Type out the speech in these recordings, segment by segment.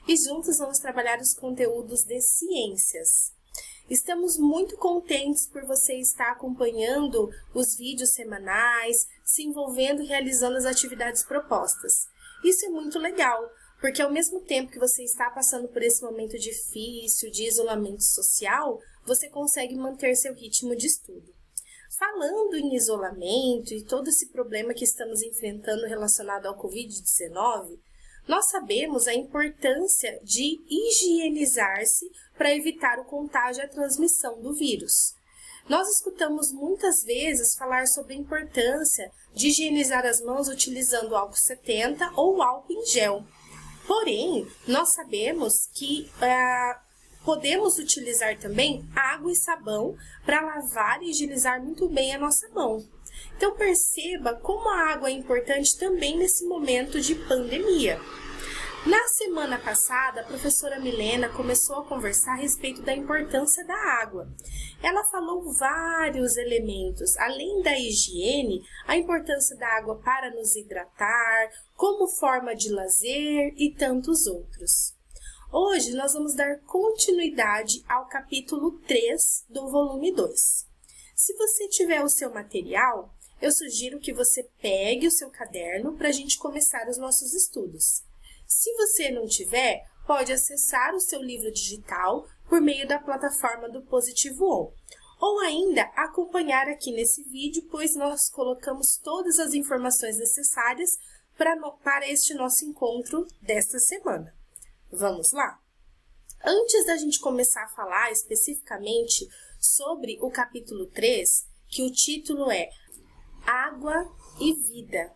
e juntos vamos trabalhar os conteúdos de ciências. Estamos muito contentes por você estar acompanhando os vídeos semanais, se envolvendo e realizando as atividades propostas. Isso é muito legal, porque ao mesmo tempo que você está passando por esse momento difícil de isolamento social, você consegue manter seu ritmo de estudo. Falando em isolamento e todo esse problema que estamos enfrentando relacionado ao Covid-19, nós sabemos a importância de higienizar-se para evitar o contágio e a transmissão do vírus. Nós escutamos muitas vezes falar sobre a importância de higienizar as mãos utilizando álcool 70 ou álcool em gel. Porém, nós sabemos que podemos utilizar também água e sabão para lavar e higienizar muito bem a nossa mão. Então perceba como a água é importante também nesse momento de pandemia. Na semana passada, a professora Milena começou a conversar a respeito da importância da água. Ela falou vários elementos, além da higiene, a importância da água para nos hidratar, como forma de lazer e tantos outros. Hoje nós vamos dar continuidade ao capítulo 3 do volume 2. Se você tiver o seu material, eu sugiro que você pegue o seu caderno para a gente começar os nossos estudos. Se você não tiver, pode acessar o seu livro digital por meio da plataforma do Positivo On, ou ainda acompanhar aqui nesse vídeo, pois nós colocamos todas as informações necessárias para este nosso encontro desta semana. Vamos lá? Antes da gente começar a falar especificamente sobre o capítulo 3, que o título é Água e Vida.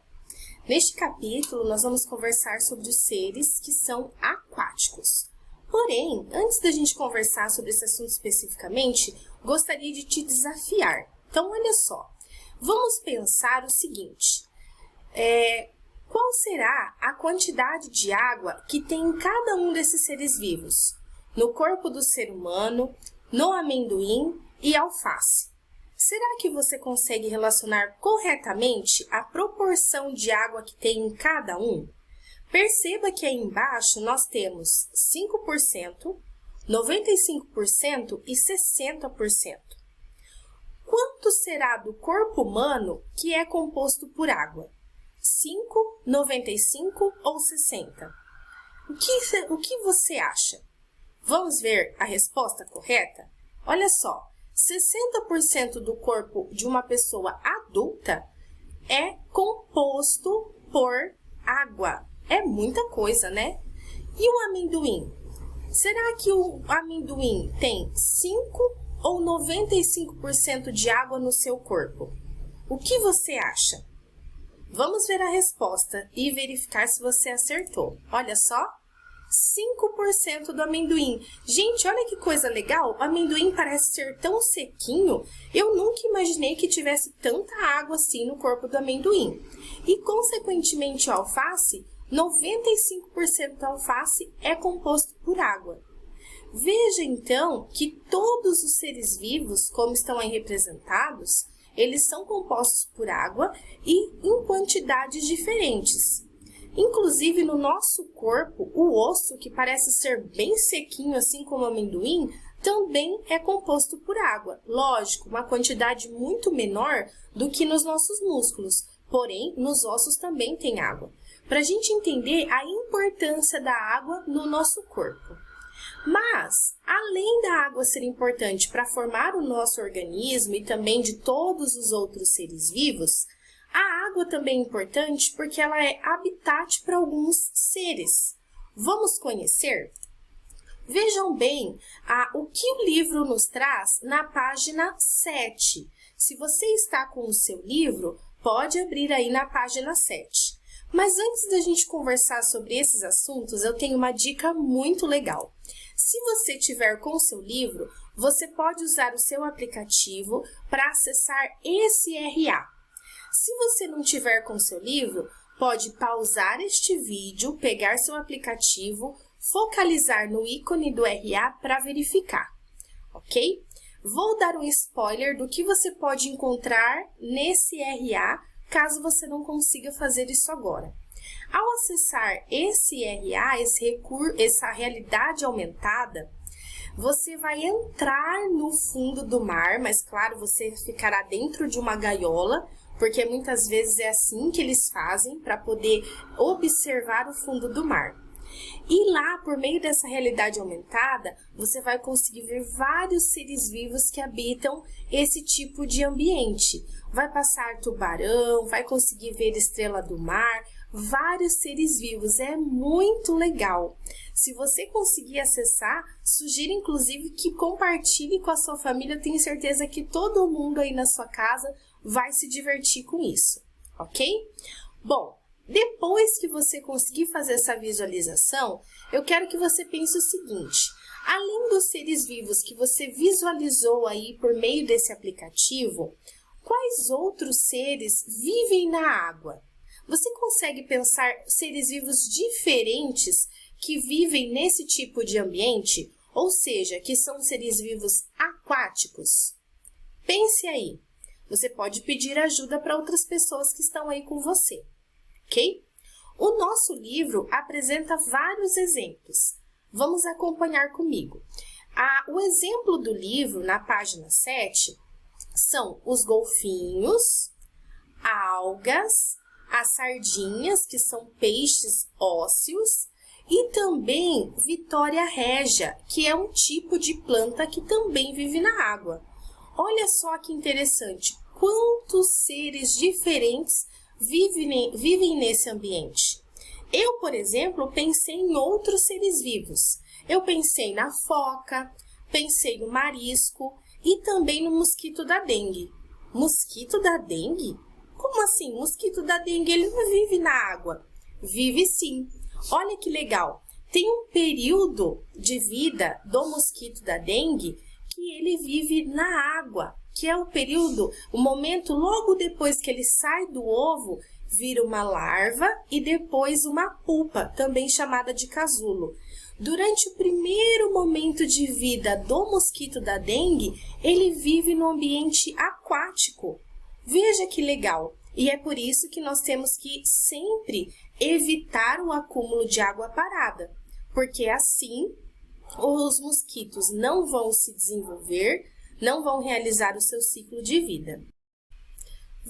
Neste capítulo, nós vamos conversar sobre os seres que são aquáticos. Porém, antes da gente conversar sobre esse assunto especificamente, gostaria de te desafiar. Então, olha só, vamos pensar o seguinte, qual será a quantidade de água que tem em cada um desses seres vivos? No corpo do ser humano, no amendoim e alface. Será que você consegue relacionar corretamente a proporção de água que tem em cada um? Perceba que aí embaixo nós temos 5%, 95% e 60%. Quanto será do corpo humano que é composto por água? 5, 95 ou 60? O que você acha? Vamos ver a resposta correta? Olha só, 60% do corpo de uma pessoa adulta é composto por água. É muita coisa, né? E o amendoim? Será que o amendoim tem 5 ou 95% de água no seu corpo? O que você acha? Vamos ver a resposta e verificar se você acertou. Olha só, 5% do amendoim. Gente, olha que coisa legal, o amendoim parece ser tão sequinho, eu nunca imaginei que tivesse tanta água assim no corpo do amendoim. E, consequentemente, o alface, 95% da alface é composto por água. Veja, então, que todos os seres vivos, como estão aí representados, eles são compostos por água e em quantidades diferentes. Inclusive, no nosso corpo, o osso, que parece ser bem sequinho, assim como o amendoim, também é composto por água. Lógico, uma quantidade muito menor do que nos nossos músculos, porém, nos ossos também tem água. Para a gente entender a importância da água no nosso corpo. Mas, além da água ser importante para formar o nosso organismo e também de todos os outros seres vivos, a água também é importante porque ela é habitat para alguns seres. Vamos conhecer? Vejam bem o que o livro nos traz na página 7. Se você está com o seu livro, pode abrir aí na página 7. Mas antes da gente conversar sobre esses assuntos, eu tenho uma dica muito legal. Se você tiver com o seu livro, você pode usar o seu aplicativo para acessar esse RA. Se você não tiver com seu livro, pode pausar este vídeo, pegar seu aplicativo, focalizar no ícone do RA para verificar, ok? Vou dar um spoiler do que você pode encontrar nesse RA, caso você não consiga fazer isso agora. Ao acessar esse RA, essa realidade aumentada, você vai entrar no fundo do mar, mas claro, você ficará dentro de uma gaiola, porque muitas vezes é assim que eles fazem para poder observar o fundo do mar. E lá, por meio dessa realidade aumentada, você vai conseguir ver vários seres vivos que habitam esse tipo de ambiente. Vai passar tubarão, vai conseguir ver estrela do mar, vários seres vivos. É muito legal. Se você conseguir acessar, sugiro inclusive que compartilhe com a sua família. Eu tenho certeza que todo mundo aí na sua casa vai se divertir com isso, ok? Bom, depois que você conseguir fazer essa visualização, eu quero que você pense o seguinte: além dos seres vivos que você visualizou aí por meio desse aplicativo, quais outros seres vivem na água? Você consegue pensar seres vivos diferentes que vivem nesse tipo de ambiente? Ou seja, que são seres vivos aquáticos? Pense aí. Você pode pedir ajuda para outras pessoas que estão aí com você, ok? O nosso livro apresenta vários exemplos. Vamos acompanhar comigo. O exemplo do livro, na página 7, são os golfinhos, algas, as sardinhas, que são peixes ósseos, e também Vitória Régia, que é um tipo de planta que também vive na água. Olha só que interessante, quantos seres diferentes vivem nesse ambiente. Eu, por exemplo, pensei em outros seres vivos. Eu pensei na foca, pensei no marisco e também no mosquito da dengue. Mosquito da dengue? Como assim? Mosquito da dengue, ele não vive na água. Vive sim. Olha que legal. Tem um período de vida do mosquito da dengue que ele vive na água, que é o momento logo depois que ele sai do ovo, vira uma larva e depois uma pupa, também chamada de casulo. Durante o primeiro momento de vida do mosquito da dengue, ele vive no ambiente aquático. Veja que legal! E é por isso que nós temos que sempre evitar o acúmulo de água parada, porque assim os mosquitos não vão se desenvolver, não vão realizar o seu ciclo de vida.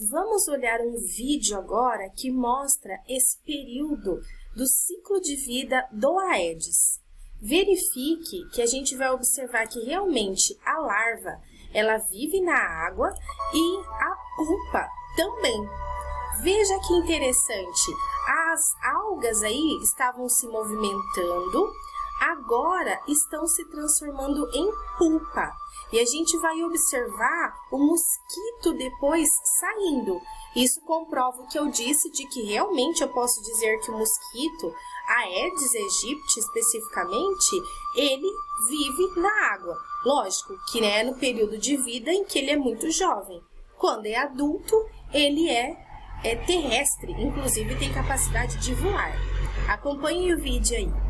Vamos olhar um vídeo agora que mostra esse período do ciclo de vida do Aedes. Verifique que a gente vai observar que realmente a larva, ela vive na água e a pupa também. Veja que interessante, as algas aí estavam se movimentando, agora estão se transformando em pupa. E a gente vai observar o mosquito depois saindo. Isso comprova o que eu disse de que realmente eu posso dizer que o mosquito, Aedes aegypti especificamente, ele vive na água. Lógico que é no período de vida em que ele é muito jovem. Quando é adulto, ele é terrestre, inclusive tem capacidade de voar. Acompanhe o vídeo aí.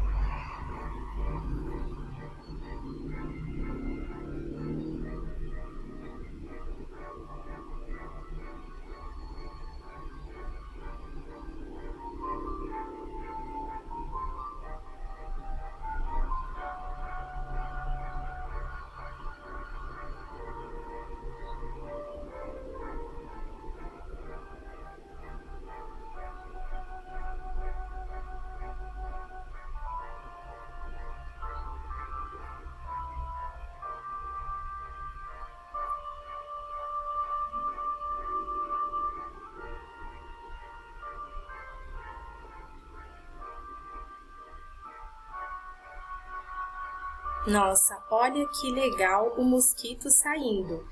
Nossa, olha que legal o mosquito saindo.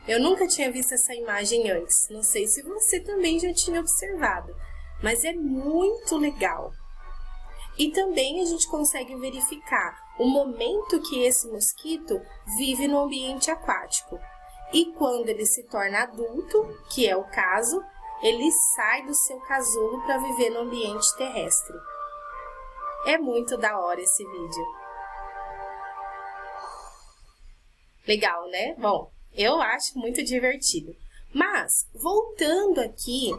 Eu nunca tinha visto essa imagem antes. Não sei se você também já tinha observado, mas é muito legal. E também a gente consegue verificar o momento que esse mosquito vive no ambiente aquático. E quando ele se torna adulto, que é o caso, ele sai do seu casulo para viver no ambiente terrestre. É muito da hora esse vídeo. Legal, né? Bom, eu acho muito divertido. Mas, voltando aqui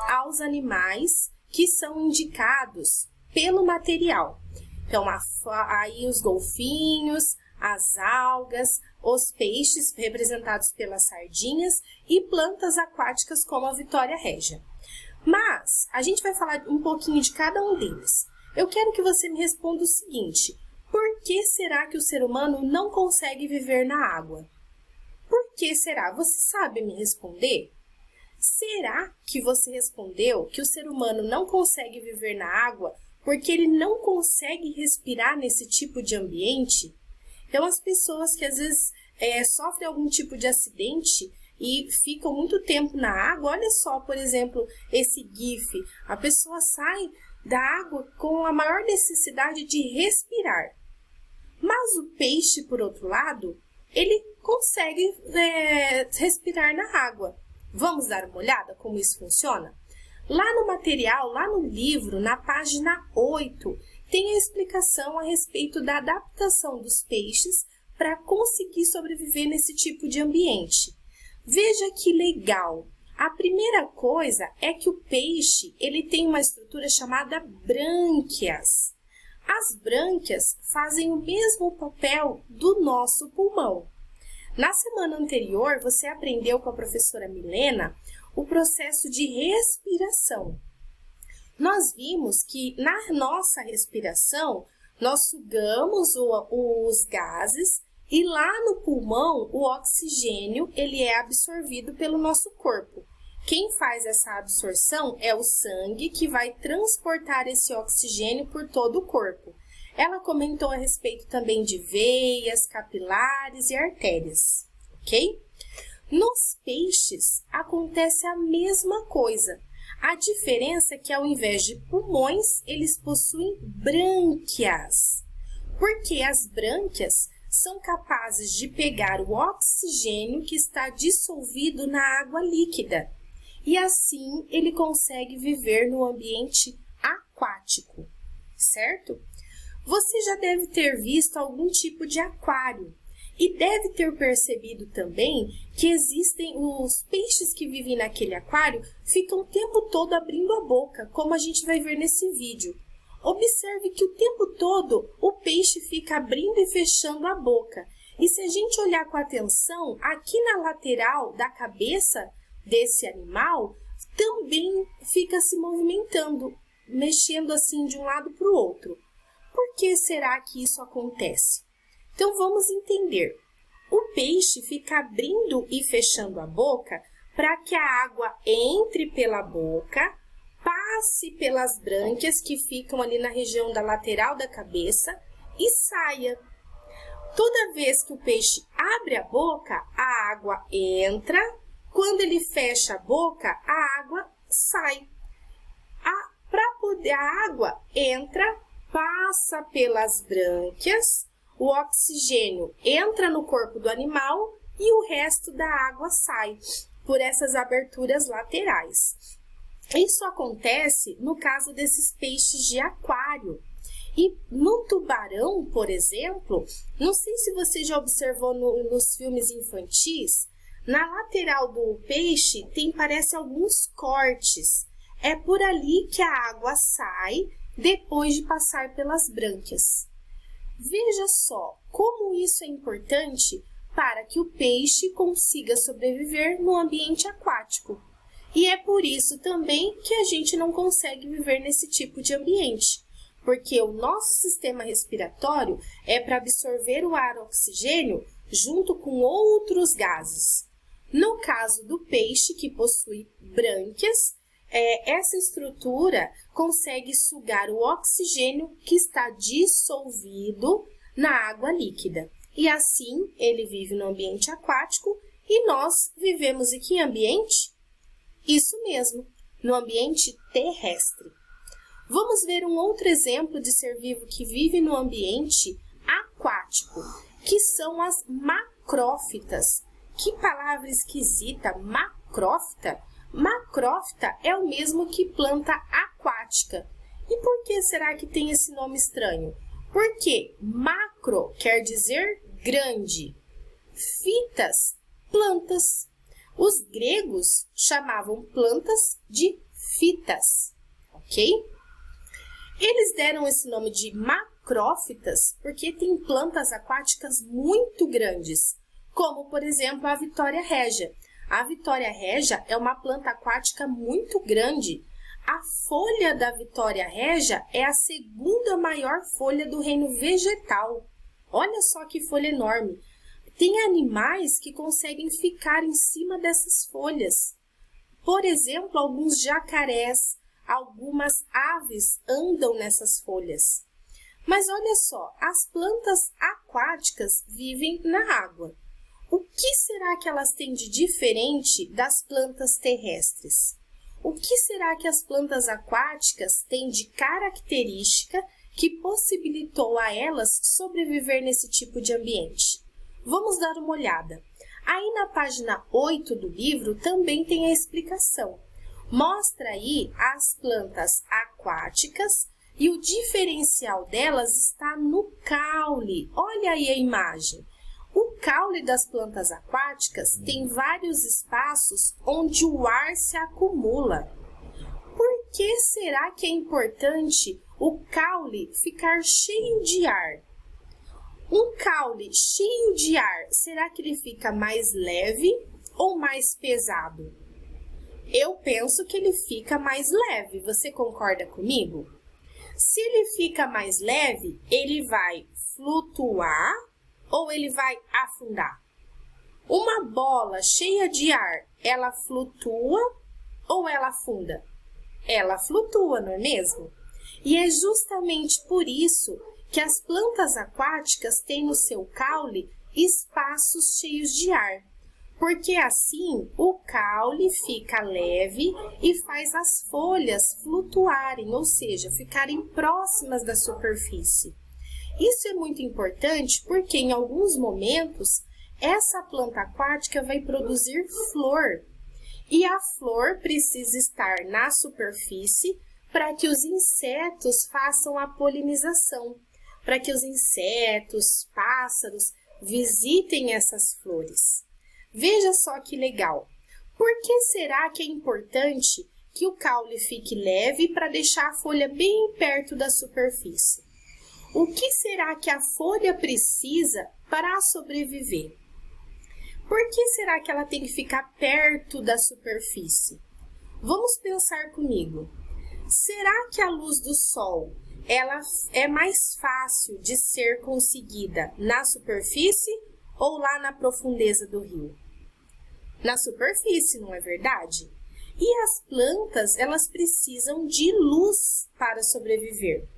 aos animais que são indicados pelo material. Então, aí os golfinhos, as algas, os peixes representados pelas sardinhas e plantas aquáticas como a Vitória Régia. Mas a gente vai falar um pouquinho de cada um deles. Eu quero que você me responda o seguinte: por que será que o ser humano não consegue viver na água? Por que será? Você sabe me responder? Será que você respondeu que o ser humano não consegue viver na água porque ele não consegue respirar nesse tipo de ambiente? Então, as pessoas que às vezes sofrem algum tipo de acidente e ficam muito tempo na água, olha só, por exemplo, esse GIF, a pessoa sai da água com a maior necessidade de respirar. Mas o peixe, por outro lado, ele consegue respirar na água. Vamos dar uma olhada como isso funciona? Lá no material, lá no livro, na página 8, tem a explicação a respeito da adaptação dos peixes para conseguir sobreviver nesse tipo de ambiente. Veja que legal! A primeira coisa é que o peixe ele tem uma estrutura chamada brânquias. As brânquias fazem o mesmo papel do nosso pulmão. Na semana anterior, você aprendeu com a professora Milena o processo de respiração. Nós vimos que na nossa respiração, nós sugamos os gases e lá no pulmão, o oxigênio ele é absorvido pelo nosso corpo. Quem faz essa absorção é o sangue que vai transportar esse oxigênio por todo o corpo. Ela comentou a respeito também de veias, capilares e artérias, ok? Nos peixes acontece a mesma coisa. A diferença é que ao invés de pulmões, eles possuem brânquias. Porque as brânquias são capazes de pegar o oxigênio que está dissolvido na água líquida. E assim ele consegue viver no ambiente aquático, certo? Você já deve ter visto algum tipo de aquário e deve ter percebido também que existem os peixes que vivem naquele aquário ficam o tempo todo abrindo a boca, como a gente vai ver nesse vídeo. Observe que o tempo todo o peixe fica abrindo e fechando a boca. E se a gente olhar com atenção, aqui na lateral da cabeça desse animal, também fica se movimentando, mexendo assim de um lado para o outro. Por que será que isso acontece? Então, vamos entender. O peixe fica abrindo e fechando a boca para que a água entre pela boca, passe pelas brânquias que ficam ali na região da lateral da cabeça e saia. Toda vez que o peixe abre a boca, a água entra. Quando ele fecha a boca, a água sai. A água entra, passa pelas brânquias, o oxigênio entra no corpo do animal e o resto da água sai por essas aberturas laterais. Isso acontece no caso desses peixes de aquário. E no tubarão, por exemplo, não sei se você já observou nos filmes infantis, na lateral do peixe parece alguns cortes. É por ali que a água sai depois de passar pelas brânquias. Veja só como isso é importante para que o peixe consiga sobreviver no ambiente aquático. E é por isso também que a gente não consegue viver nesse tipo de ambiente, porque o nosso sistema respiratório é para absorver o ar oxigênio junto com outros gases. No caso do peixe, que possui brânquias, essa estrutura consegue sugar o oxigênio que está dissolvido na água líquida. E assim, ele vive no ambiente aquático e nós vivemos em que ambiente? Isso mesmo, no ambiente terrestre. Vamos ver um outro exemplo de ser vivo que vive no ambiente aquático, que são as macrófitas. Que palavra esquisita, macrófita? Macrófita é o mesmo que planta aquática. E por que será que tem esse nome estranho? Porque macro quer dizer grande, fitas, plantas. Os gregos chamavam plantas de fitas, ok? Eles deram esse nome de macrófitas porque tem plantas aquáticas muito grandes, como, por exemplo, a Vitória régia. A Vitória régia é uma planta aquática muito grande. A folha da Vitória régia é a segunda maior folha do reino vegetal. Olha só que folha enorme. Tem animais que conseguem ficar em cima dessas folhas. Por exemplo, alguns jacarés, algumas aves andam nessas folhas. Mas olha só, as plantas aquáticas vivem na água. O que será que elas têm de diferente das plantas terrestres? O que será que as plantas aquáticas têm de característica que possibilitou a elas sobreviver nesse tipo de ambiente? Vamos dar uma olhada. Aí na página 8 do livro também tem a explicação. Mostra aí as plantas aquáticas e o diferencial delas está no caule. Olha aí a imagem. O caule das plantas aquáticas tem vários espaços onde o ar se acumula. Por que será que é importante o caule ficar cheio de ar? Um caule cheio de ar, será que ele fica mais leve ou mais pesado? Eu penso que ele fica mais leve, você concorda comigo? Se ele fica mais leve, ele vai flutuar ou ele vai afundar? Uma bola cheia de ar, ela flutua ou ela afunda? Ela flutua, não é mesmo? E é justamente por isso que as plantas aquáticas têm no seu caule espaços cheios de ar, porque assim o caule fica leve e faz as folhas flutuarem, ou seja, ficarem próximas da superfície. Isso é muito importante porque em alguns momentos essa planta aquática vai produzir flor e a flor precisa estar na superfície para que os insetos façam a polinização, para que os insetos, pássaros visitem essas flores. Veja só que legal. Por que será que é importante que o caule fique leve para deixar a folha bem perto da superfície? O que será que a folha precisa para sobreviver? Por que será que ela tem que ficar perto da superfície? Vamos pensar comigo. Será que a luz do sol ela é mais fácil de ser conseguida na superfície ou lá na profundeza do rio? Na superfície, não é verdade? E as plantas, elas precisam de luz para sobreviver.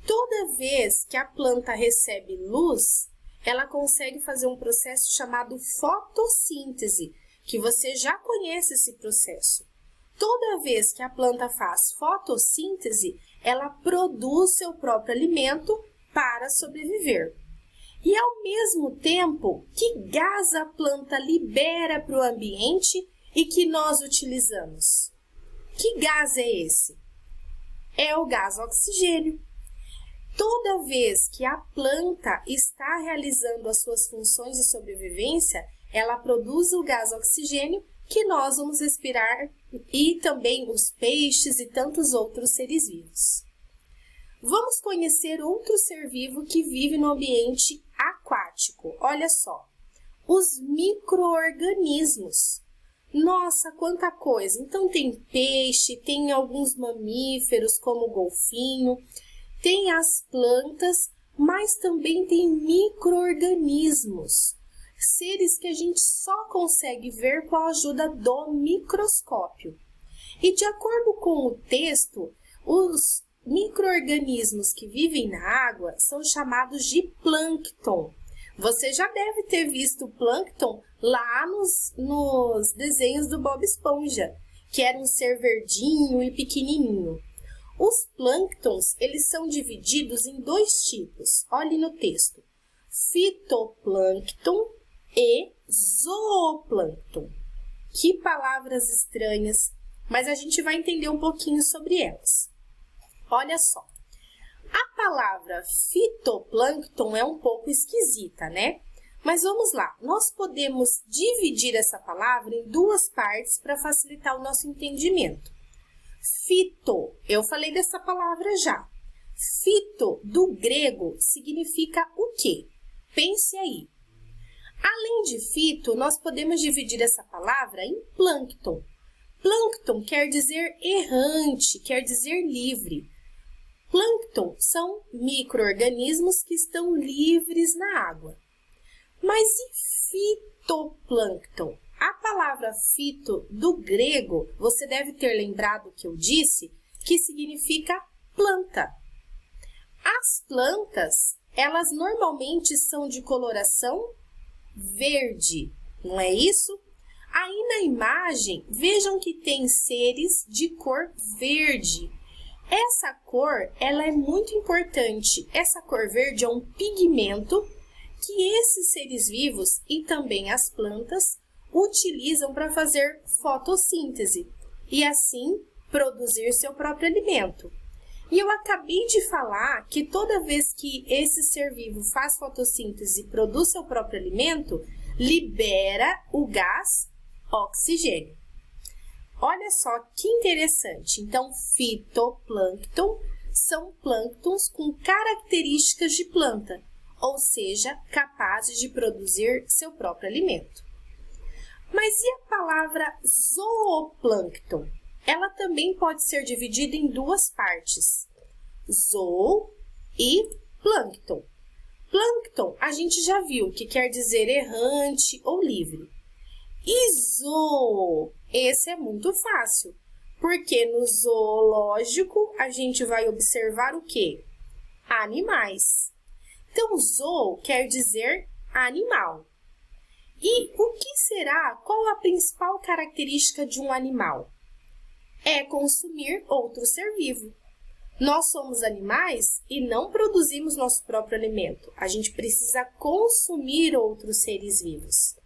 Toda vez que a planta recebe luz, ela consegue fazer um processo chamado fotossíntese, que você já conhece esse processo. Toda vez que a planta faz fotossíntese, ela produz seu próprio alimento para sobreviver. E ao mesmo tempo, que gás a planta libera para o ambiente e que nós utilizamos? Que gás é esse? É o gás oxigênio. Toda vez que a planta está realizando as suas funções de sobrevivência, ela produz o gás oxigênio que nós vamos respirar e também os peixes e tantos outros seres vivos. Vamos conhecer outro ser vivo que vive no ambiente aquático. Olha só, os micro-organismos. Nossa, quanta coisa! Então tem peixe, tem alguns mamíferos como o golfinho, tem as plantas, mas também tem micro-organismos. Seres que a gente só consegue ver com a ajuda do microscópio. E de acordo com o texto, os micro-organismos que vivem na água são chamados de plâncton. Você já deve ter visto o plâncton lá nos desenhos do Bob Esponja, que era um ser verdinho e pequenininho. Os plânctons, eles são divididos em dois tipos. Olhe no texto. Fitoplâncton e zooplâncton. Que palavras estranhas, mas a gente vai entender um pouquinho sobre elas. Olha só, a palavra fitoplâncton é um pouco esquisita, né? Mas vamos lá, nós podemos dividir essa palavra em duas partes para facilitar o nosso entendimento. Fito, eu falei dessa palavra já. Fito, do grego, significa o quê? Pense aí. Além de fito, nós podemos dividir essa palavra em plâncton. Plâncton quer dizer errante, quer dizer livre. Plâncton são micro-organismos que estão livres na água. Mas e fitoplâncton? A palavra fito, do grego, você deve ter lembrado o que eu disse, que significa planta. As plantas, elas normalmente são de coloração verde, não é isso? Aí na imagem, vejam que tem seres de cor verde. Essa cor, ela é muito importante. Essa cor verde é um pigmento que esses seres vivos e também as plantas utilizam para fazer fotossíntese e assim produzir seu próprio alimento. E eu acabei de falar que toda vez que esse ser vivo faz fotossíntese e produz seu próprio alimento, libera o gás oxigênio. Olha só que interessante. Então, fitoplâncton são plânctons com características de planta, ou seja, capazes de produzir seu próprio alimento. Mas e a palavra zooplâncton? Ela também pode ser dividida em duas partes, zoo e plâncton. Plâncton, a gente já viu que quer dizer errante ou livre. E zoo, esse é muito fácil, porque no zoológico a gente vai observar o quê? Animais. Então, zoo quer dizer animal. E o que será? Qual a principal característica de um animal? É consumir outro ser vivo. Nós somos animais e não produzimos nosso próprio alimento. A gente precisa consumir outros seres vivos.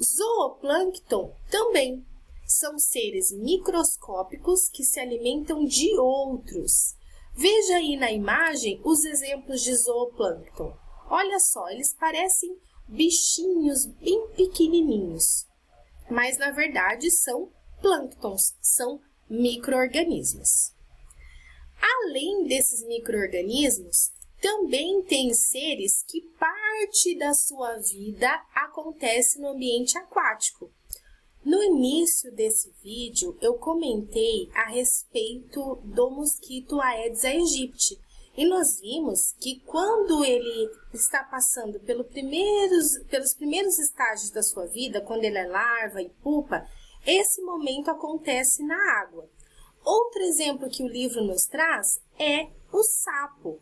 Zooplâncton também são seres microscópicos que se alimentam de outros. Veja aí na imagem os exemplos de zooplâncton. Olha só, eles parecem bichinhos bem pequenininhos, mas na verdade são plânctons, são micro-organismos. Além desses micro-organismos, também tem seres que parte da sua vida acontece no ambiente aquático. No início desse vídeo, eu comentei a respeito do mosquito Aedes aegypti. E nós vimos que quando ele está passando pelos primeiros estágios da sua vida, quando ele é larva e pupa, esse momento acontece na água. Outro exemplo que o livro nos traz é o sapo.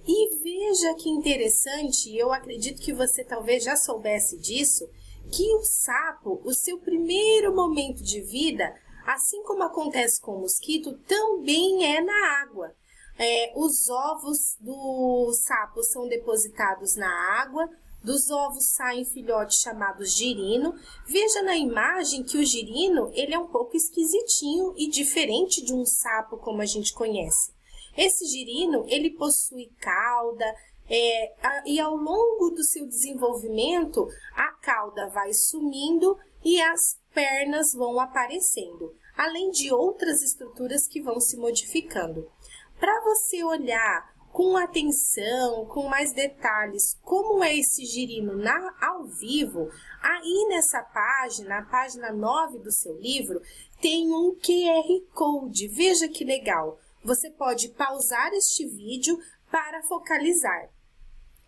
E veja que interessante, eu acredito que você talvez já soubesse disso, que o sapo, o seu primeiro momento de vida, assim como acontece com o mosquito, também é na água. Os ovos do sapo são depositados na água, dos ovos saem filhotes chamados girino. Veja na imagem que o girino ele é um pouco esquisitinho e diferente de um sapo como a gente conhece. Esse girino ele possui cauda e ao longo do seu desenvolvimento a cauda vai sumindo e as pernas vão aparecendo, além de outras estruturas que vão se modificando. Para você olhar com atenção, com mais detalhes, como é esse girino ao vivo, aí nessa página, a página 9 do seu livro, tem um QR Code. Veja que legal! Você pode pausar este vídeo para focalizar.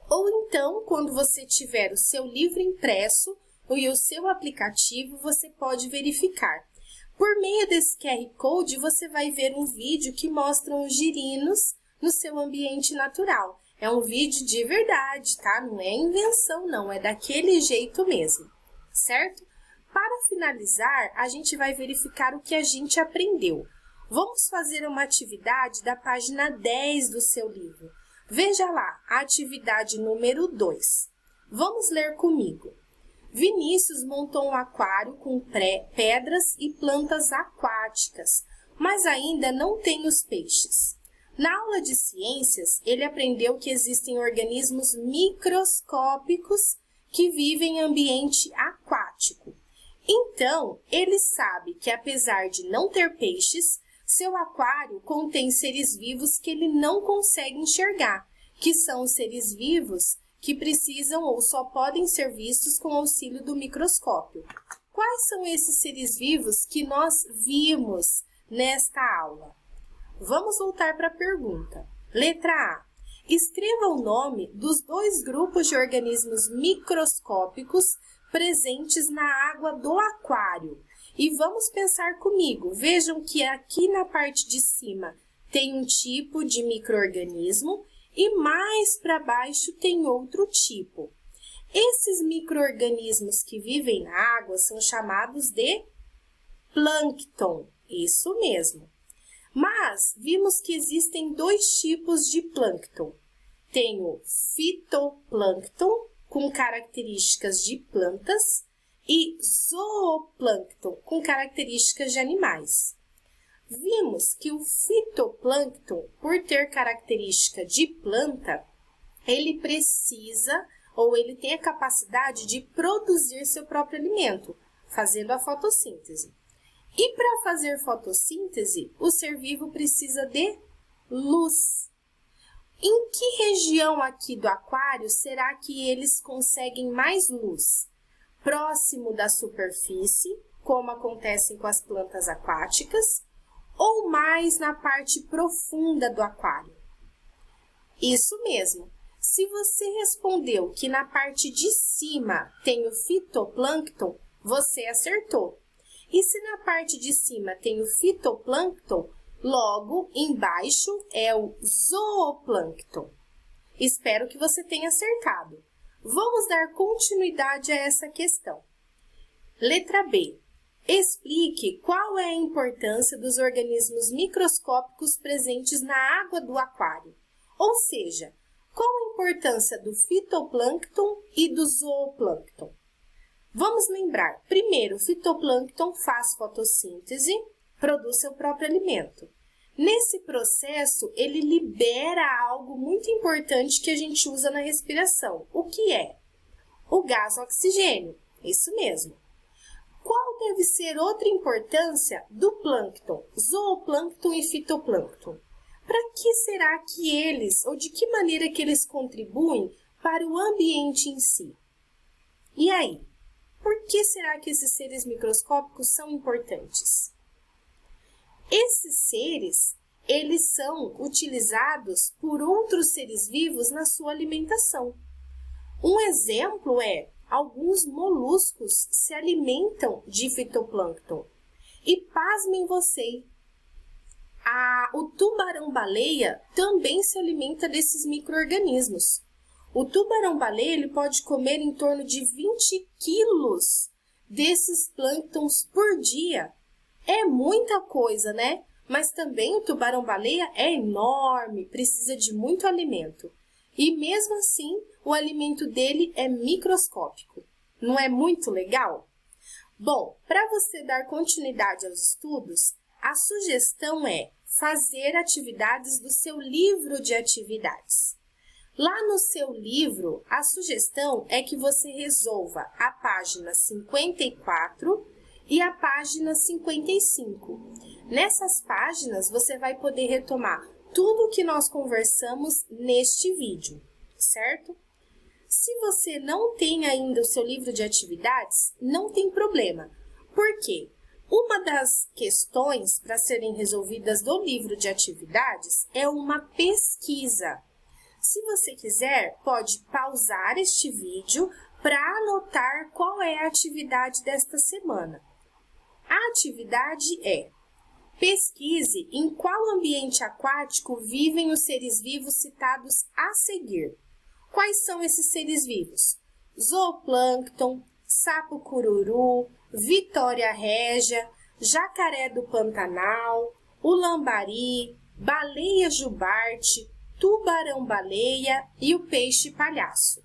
Ou então, quando você tiver o seu livro impresso e o seu aplicativo, você pode verificar. Por meio desse QR Code, você vai ver um vídeo que mostra os girinos no seu ambiente natural. É um vídeo de verdade, tá? Não é invenção, não. É daquele jeito mesmo, certo? Para finalizar, a gente vai verificar o que a gente aprendeu. Vamos fazer uma atividade da página 10 do seu livro. Veja lá, a atividade número 2. Vamos ler comigo. Vinícius montou um aquário com pedras e plantas aquáticas, mas ainda não tem os peixes. Na aula de ciências, ele aprendeu que existem organismos microscópicos que vivem em ambiente aquático. Então, ele sabe que apesar de não ter peixes, Seu aquário contém seres vivos que ele não consegue enxergar, que são os seres vivos que precisam ou só podem ser vistos com auxílio do microscópio. Quais são esses seres vivos que nós vimos nesta aula? Vamos voltar para a pergunta. Letra A. Escreva o nome dos 2 grupos de organismos microscópicos presentes na água do aquário. E vamos pensar comigo. Vejam que aqui na parte de cima tem um tipo de micro-organismo e mais para baixo tem outro tipo. Esses micro-organismos que vivem na água são chamados de plâncton. Isso mesmo. Mas vimos que existem 2 tipos de plâncton. Tem o fitoplâncton, com características de plantas, e zooplâncton, com características de animais. Vimos que o fitoplâncton, por ter característica de planta, ele precisa ou ele tem a capacidade de produzir seu próprio alimento, fazendo a fotossíntese. E para fazer fotossíntese, o ser vivo precisa de luz. Em que região aqui do aquário será que eles conseguem mais luz? Próximo da superfície, como acontece com as plantas aquáticas, ou mais na parte profunda do aquário? Isso mesmo. Se você respondeu que na parte de cima tem o fitoplâncton, você acertou. E se na parte de cima tem o fitoplâncton, logo embaixo é o zooplâncton. Espero que você tenha acertado. Vamos dar continuidade a essa questão. Letra B. Explique qual é a importância dos organismos microscópicos presentes na água do aquário. Ou seja, qual a importância do fitoplâncton e do zooplâncton? Vamos lembrar, primeiro, o fitoplâncton faz fotossíntese, produz seu próprio alimento. Nesse processo, ele libera algo muito importante que a gente usa na respiração. O que é? O gás oxigênio, isso mesmo. Qual deve ser outra importância do plâncton, zooplâncton e fitoplâncton? Para que será que eles, ou de que maneira que eles contribuem para o ambiente em si? E aí? Por que será que esses seres microscópicos são importantes? Esses seres, eles são utilizados por outros seres vivos na sua alimentação. Um exemplo é, alguns moluscos se alimentam de fitoplâncton. E pasmem vocês, o tubarão-baleia também se alimenta desses micro-organismos. O tubarão-baleia ele pode comer em torno de 20 quilos desses plânctons por dia. É muita coisa, né? Mas também o tubarão-baleia é enorme, precisa de muito alimento. E mesmo assim, o alimento dele é microscópico. Não é muito legal? Bom, para você dar continuidade aos estudos, a sugestão é fazer atividades do seu livro de atividades. Lá no seu livro, a sugestão é que você resolva a página 54 e a página 55. Nessas páginas, você vai poder retomar tudo o que nós conversamos neste vídeo, certo? Se você não tem ainda o seu livro de atividades, não tem problema. Por quê? Uma das questões para serem resolvidas do livro de atividades é uma pesquisa. Se você quiser, pode pausar este vídeo para anotar qual é a atividade desta semana. A atividade é: pesquise em qual ambiente aquático vivem os seres vivos citados a seguir. Quais são esses seres vivos? Zooplâncton, sapo-cururu, vitória régia, jacaré do Pantanal, o lambari, baleia jubarte, tubarão-baleia e o peixe-palhaço.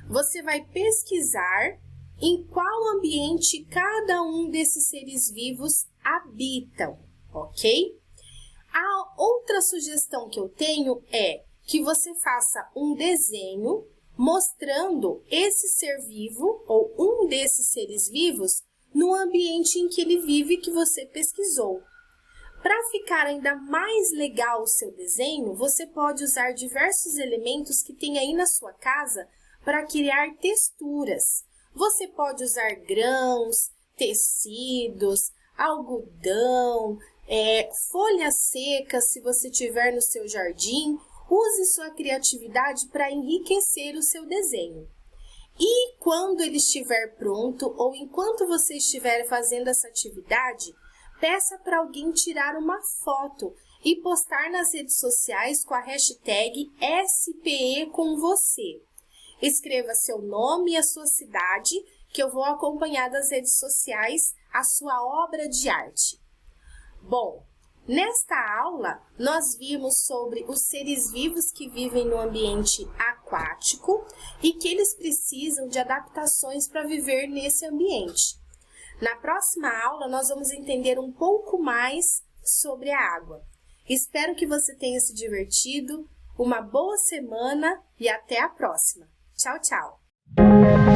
Você vai pesquisar em qual ambiente cada um desses seres vivos habitam, ok? A outra sugestão que eu tenho é que você faça um desenho mostrando esse ser vivo ou um desses seres vivos no ambiente em que ele vive que você pesquisou. Para ficar ainda mais legal o seu desenho, você pode usar diversos elementos que tem aí na sua casa para criar texturas. Você pode usar grãos, tecidos, algodão, folhas secas, se você tiver no seu jardim. Use sua criatividade para enriquecer o seu desenho. E quando ele estiver pronto, ou enquanto você estiver fazendo essa atividade, peça para alguém tirar uma foto e postar nas redes sociais com a hashtag SPEcomVocê. Escreva seu nome e a sua cidade, que eu vou acompanhar das redes sociais a sua obra de arte. Bom, nesta aula nós vimos sobre os seres vivos que vivem no ambiente aquático e que eles precisam de adaptações para viver nesse ambiente. Na próxima aula nós vamos entender um pouco mais sobre a água. Espero que você tenha se divertido, uma boa semana e até a próxima. Tchau, tchau!